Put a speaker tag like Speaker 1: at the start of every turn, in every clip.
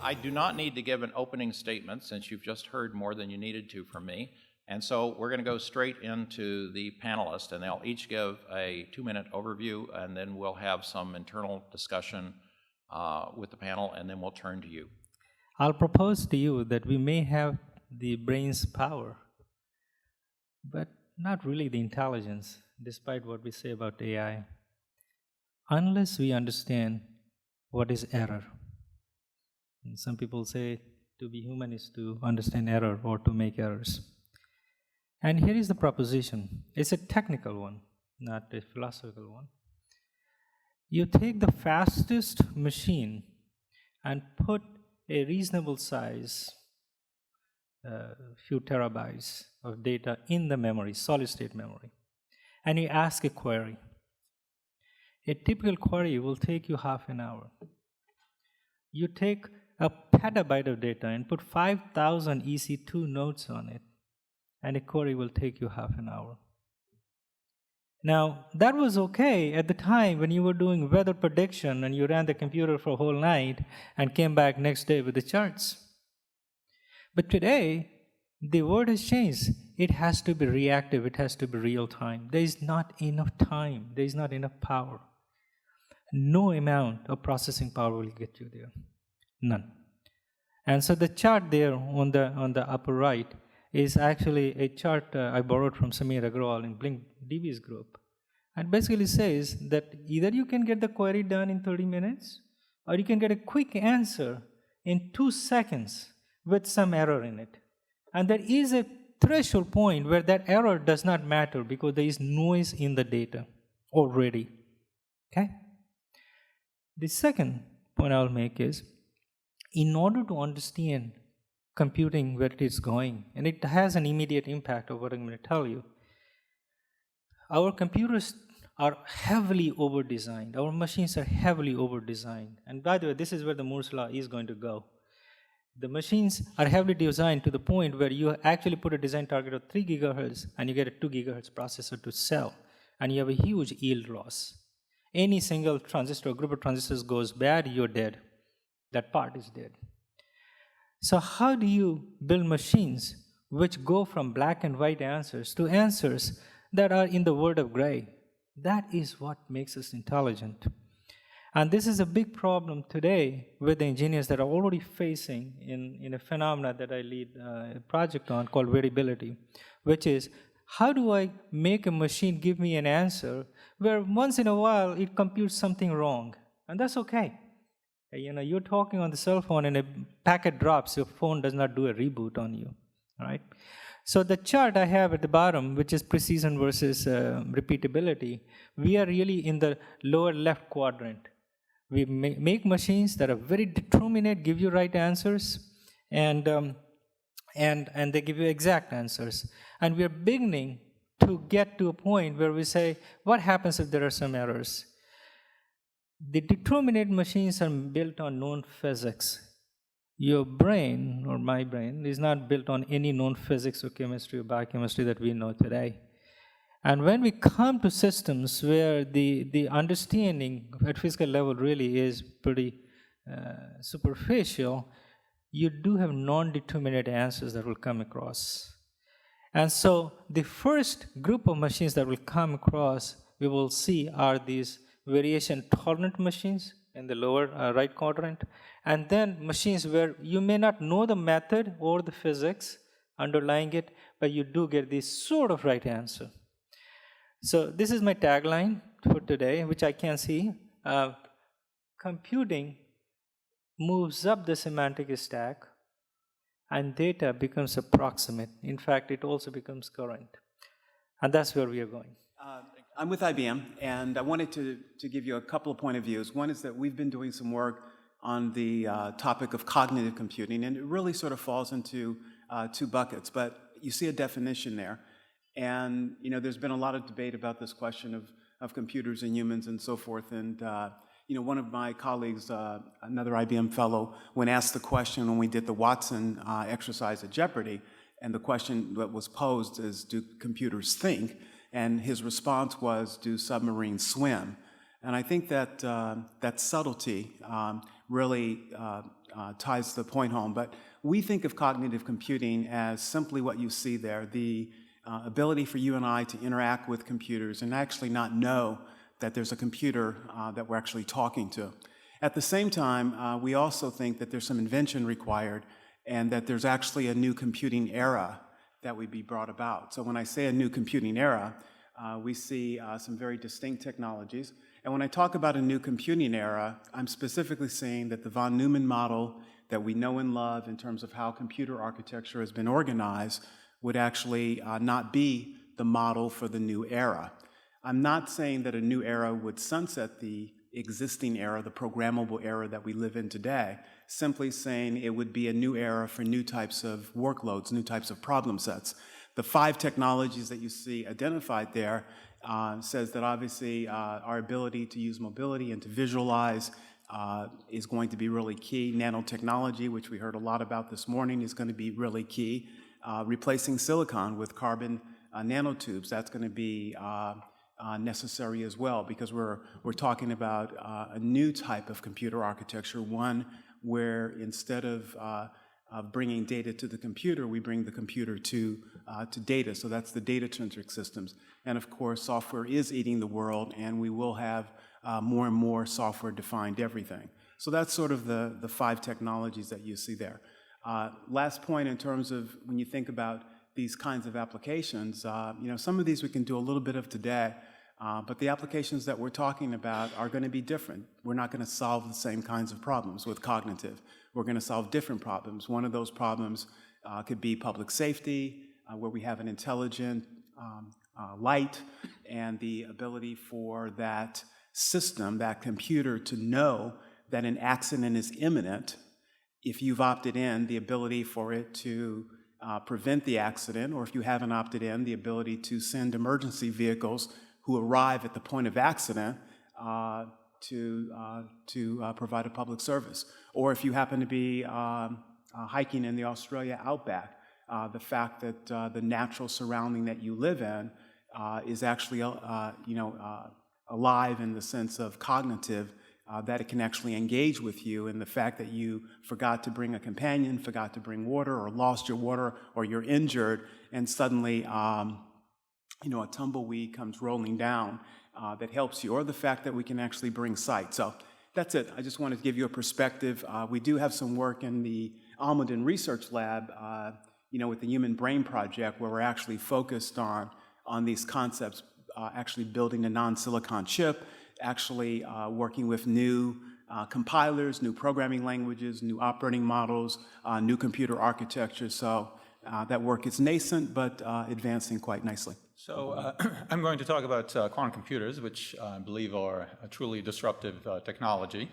Speaker 1: I do not need to give an opening statement since you've just heard more than you needed to from me. And so we're going to go straight into the panelists, and they'll each give a 2-minute overview, and then we'll have some internal discussion with the panel, and then we'll turn to you.
Speaker 2: I'll propose to you that we may have the brain's power, but not really the intelligence, despite what we say about AI, unless we understand what is error. And some people say to be human is to understand error or to make errors. And here is the proposition. It's a technical one, not a philosophical one. You take the fastest machine and put a reasonable size, few terabytes of data in the memory, solid state memory, and you ask a query. A typical query will take you half an hour. You take a petabyte of data and put 5,000 EC2 nodes on it, and a query will take you half an hour. Now, that was okay at the time when you were doing weather prediction and you ran the computer for a whole night and came back next day with the charts. But today, the world has changed. It has to be reactive. It has to be real time. There is not enough time. There is not enough power. No amount of processing power will get you there. None. And so the chart there on the upper right is actually a chart I borrowed from Samir Agrawal in Blink DB's group. And basically says that either you can get the query done in 30 minutes, or you can get a quick answer in 2 seconds with some error in it. And there is a threshold point where that error does not matter because there is noise in the data already. Okay? The second point I'll make is, in order to understand computing where it is going, and it has an immediate impact of what I'm going to tell you, our computers are heavily over-designed. Our machines are heavily over-designed. And by the way, this is where the Moore's law is going to go. The machines are heavily designed to the point where you actually put a design target of 3 gigahertz and you get a 2 gigahertz processor to sell, and you have a huge yield loss. Any single transistor or group of transistors goes bad, you're dead. That part is dead. So how do you build machines which go from black and white answers to answers that are in the world of gray? That is what makes us intelligent. And this is a big problem today with the engineers that are already facing in a phenomena that I lead a project on called variability, which is, how do I make a machine give me an answer where once in a while it computes something wrong? And that's okay. You know, you're talking on the cell phone and a packet drops, your phone does not do a reboot on you, all right? So the chart I have at the bottom, which is precision versus repeatability, we are really in the lower left quadrant. We make machines that are very determinate, give you right answers, and they give you exact answers. And we are beginning to get to a point where we say, what happens if there are some errors? The determinate machines are built on known physics. Your brain, or my brain, is not built on any known physics or chemistry or biochemistry that we know today. And when we come to systems where the understanding at physical level really is pretty superficial, you do have non-determinate answers that will come across. And so the first group of machines that will come across, we will see, are these variation-tolerant machines in the lower right quadrant, and then machines where you may not know the method or the physics underlying it, but you do get this sort of right answer. So this is my tagline for today, which I can see. Computing moves up the semantic stack, and data becomes approximate. In fact, it also becomes current. And that's where we are going.
Speaker 3: I'm with IBM, and I wanted to give you a couple of point of views. One is that we've been doing some work on the topic of cognitive computing, and it really sort of falls into 2 buckets, but you see a definition there. And you know, there's been a lot of debate about this question of computers and humans and so forth. And you know, one of my colleagues, another IBM fellow, when asked the question when we did the Watson exercise at Jeopardy, and the question that was posed is, do computers think? And his response was, do submarines swim? And I think that that subtlety really ties the point home. But we think of cognitive computing as simply what you see there, the ability for you and I to interact with computers and actually not know that there's a computer that we're actually talking to. At the same time, we also think that there's some invention required and that there's actually a new computing era that would be brought about. So when I say a new computing era, we see some very distinct technologies. And when I talk about a new computing era, I'm specifically saying that the von Neumann model that we know and love in terms of how computer architecture has been organized would actually not be the model for the new era. I'm not saying that a new era would sunset the existing era, the programmable era that we live in today, simply saying it would be a new era for new types of workloads, new types of problem sets. The 5 technologies that you see identified there says that obviously our ability to use mobility and to visualize is going to be really key. Nanotechnology, which we heard a lot about this morning, is going to be really key. Replacing silicon with carbon nanotubes, that's going to be necessary as well, because we're talking about a new type of computer architecture, one where instead of bringing data to the computer, we bring the computer to data. So that's the data-centric systems. And of course, software is eating the world, and we will have more and more software-defined everything. So that's sort of the 5 technologies that you see there. Last point in terms of when you think about these kinds of applications, some of these we can do a little bit of today, but the applications that we're talking about are going to be different. We're not going to solve the same kinds of problems with cognitive. We're going to solve different problems. One of those problems could be public safety, where we have an intelligent light and the ability for that system, that computer, to know that an accident is imminent. If you've opted in, the ability for it to prevent the accident, or if you haven't opted in, the ability to send emergency vehicles who arrive at the point of accident to provide a public service. Or if you happen to be hiking in the Australia outback, the fact that the natural surrounding that you live in is actually alive in the sense of cognitive, that it can actually engage with you, and the fact that you forgot to bring a companion, forgot to bring water, or lost your water, or you're injured, and suddenly a tumbleweed comes rolling down that helps you, or the fact that we can actually bring sight. So that's it. I just wanted to give you a perspective. We do have some work in the Almaden Research Lab, with the Human Brain Project, where we're actually focused on these concepts, actually building a non-silicon chip, actually working with new compilers, new programming languages, new operating models, new computer architecture. So that work is nascent, but advancing quite nicely.
Speaker 4: So I'm going to talk about quantum computers, which I believe are a truly disruptive technology.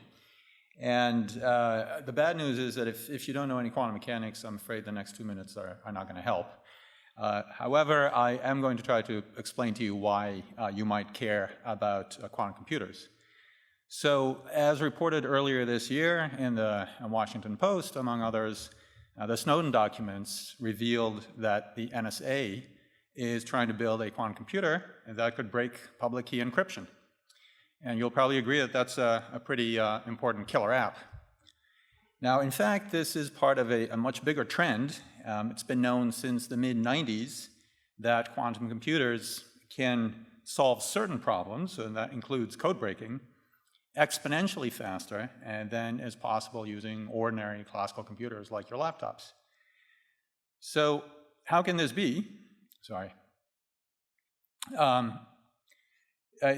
Speaker 4: And the bad news is that if you don't know any quantum mechanics, I'm afraid the next 2 minutes are not going to help. However, I am going to try to explain to you why you might care about quantum computers. So, as reported earlier this year in the Washington Post, among others, the Snowden documents revealed that the NSA is trying to build a quantum computer that could break public key encryption. And you'll probably agree that that's a pretty important killer app. Now, in fact, this is part of a much bigger trend. It's been known since the mid-90s that quantum computers can solve certain problems, and that includes code breaking, exponentially faster than is possible using ordinary classical computers like your laptops. So how can this be? Sorry.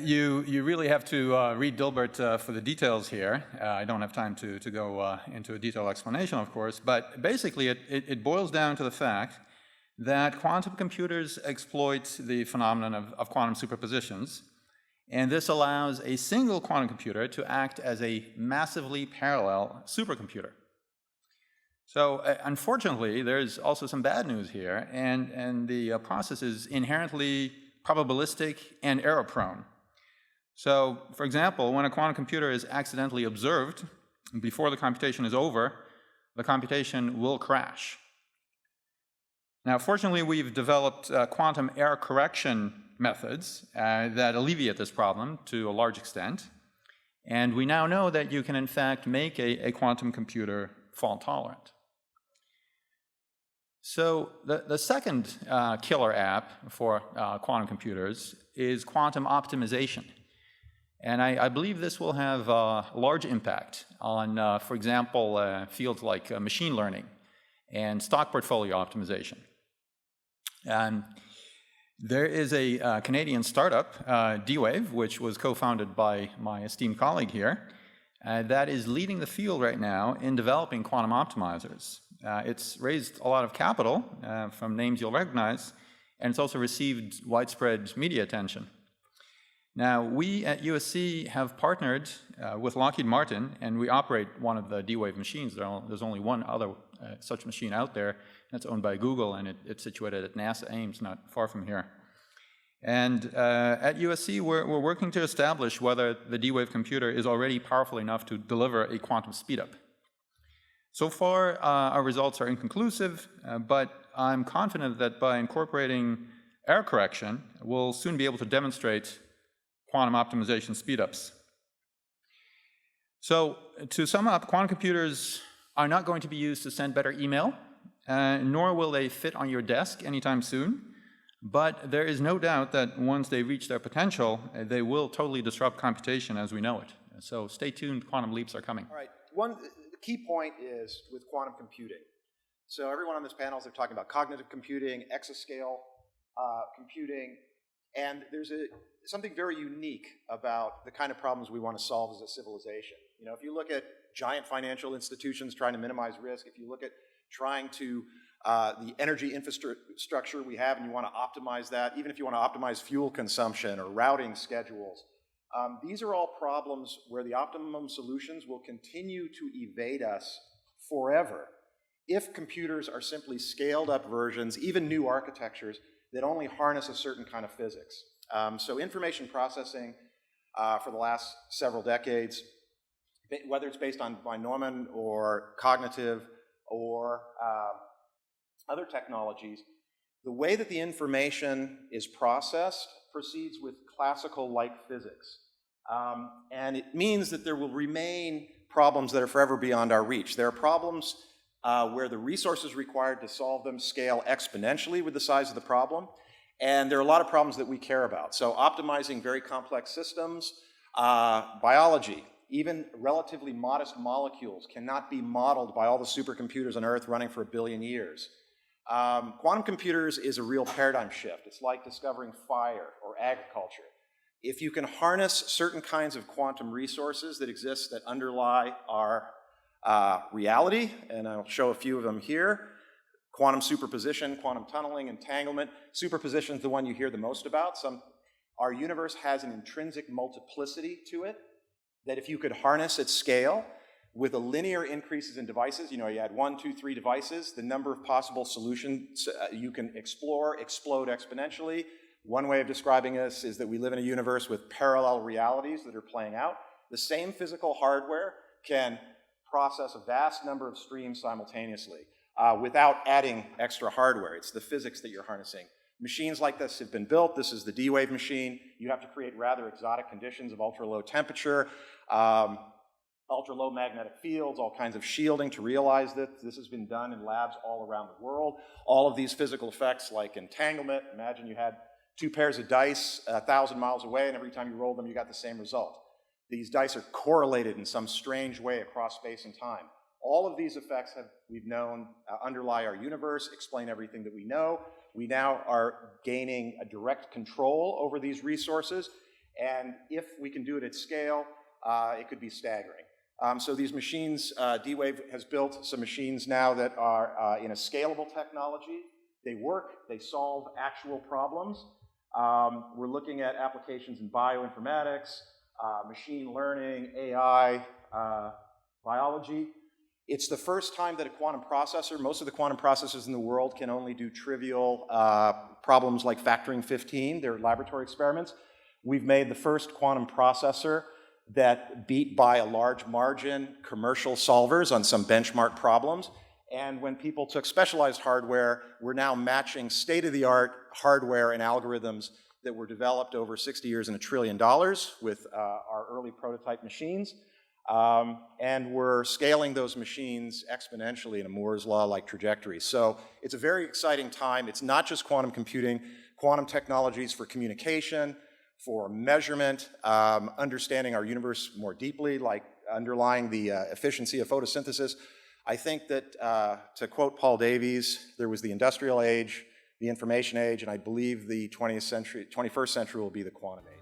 Speaker 4: You really have to read Dilbert for the details here. I don't have time to go into a detailed explanation, of course, but basically it boils down to the fact that quantum computers exploit the phenomenon of quantum superpositions, and this allows a single quantum computer to act as a massively parallel supercomputer. So unfortunately, there's also some bad news here, and the process is inherently probabilistic and error-prone. So, for example, when a quantum computer is accidentally observed, before the computation is over, the computation will crash. Now, fortunately, we've developed quantum error correction methods that alleviate this problem to a large extent, and we now know that you can, in fact, make a quantum computer fault tolerant. So the second killer app for quantum computers is quantum optimization. And I believe this will have a large impact on, for example, fields like machine learning and stock portfolio optimization. There is a Canadian startup, D-Wave, which was co-founded by my esteemed colleague here, that is leading the field right now in developing quantum optimizers. It's raised a lot of capital from names you'll recognize, and it's also received widespread media attention. Now, we at USC have partnered with Lockheed Martin, and we operate one of the D-Wave machines. There's only one other such machine out there, and it's owned by Google, and it's situated at NASA Ames, not far from here. And at USC, we're working to establish whether the D-Wave computer is already powerful enough to deliver a quantum speedup. So far, our results are inconclusive, but I'm confident that by incorporating error correction, we'll soon be able to demonstrate quantum optimization speedups. So to sum up, quantum computers are not going to be used to send better email, nor will they fit on your desk anytime soon. But there is no doubt that once they reach their potential, they will totally disrupt computation as we know it. So stay tuned, quantum leaps are coming.
Speaker 5: All right, one key point is with quantum computing. So everyone on this panel, they're talking about cognitive computing, exascale computing, and there's something very unique about the kind of problems we want to solve as a civilization. You know, if you look at giant financial institutions trying to minimize risk, if you look at trying to the energy infrastructure we have and you want to optimize that, even if you want to optimize fuel consumption or routing schedules, these are all problems where the optimum solutions will continue to evade us forever if computers are simply scaled up versions, even new architectures, that only harness a certain kind of physics. So information processing for the last several decades, whether it's based on von Neumann or cognitive or other technologies, the way that the information is processed proceeds with classical-like physics. And it means that there will remain problems that are forever beyond our reach. There are problems where the resources required to solve them scale exponentially with the size of the problem. And there are a lot of problems that we care about. So optimizing very complex systems, biology, even relatively modest molecules cannot be modeled by all the supercomputers on Earth running for 1 billion years. Quantum computers is a real paradigm shift. It's like discovering fire or agriculture. If you can harness certain kinds of quantum resources that exist that underlie our reality, and I'll show a few of them here, quantum superposition, quantum tunneling, entanglement. Superposition is the one you hear the most about. Our universe has an intrinsic multiplicity to it that if you could harness at scale with a linear increases in devices, you know, you add 1, 2, 3 devices, the number of possible solutions you can explore explode exponentially. One way of describing this is that we live in a universe with parallel realities that are playing out. The same physical hardware can process a vast number of streams simultaneously without adding extra hardware. It's the physics that you're harnessing. Machines like this have been built. This is the D-Wave machine. You have to create rather exotic conditions of ultra-low temperature, ultra-low magnetic fields, all kinds of shielding to realize that this has been done in labs all around the world. All of these physical effects like entanglement. Imagine you had 2 pairs of dice 1,000 miles away, and every time you rolled them, you got the same result. These dice are correlated in some strange way across space and time. All of these effects we've known underlie our universe, explain everything that we know. We now are gaining a direct control over these resources, and if we can do it at scale, it could be staggering. So these machines, D-Wave has built some machines now that are in a scalable technology. They work, they solve actual problems. We're looking at applications in bioinformatics, machine learning, AI, biology. It's the first time that a quantum processor, most of the quantum processors in the world can only do trivial problems like factoring 15. They're laboratory experiments. We've made the first quantum processor that beat by a large margin commercial solvers on some benchmark problems. And when people took specialized hardware, we're now matching state-of-the-art hardware and algorithms that were developed over 60 years and $1 trillion with our early prototype machines. And we're scaling those machines exponentially in a Moore's law-like trajectory. So it's a very exciting time. It's not just quantum computing, quantum technologies for communication, for measurement, understanding our universe more deeply, like underlying the efficiency of photosynthesis. I think that, to quote Paul Davies, there was the industrial age, the information age, and I believe the 21st century will be the quantum age.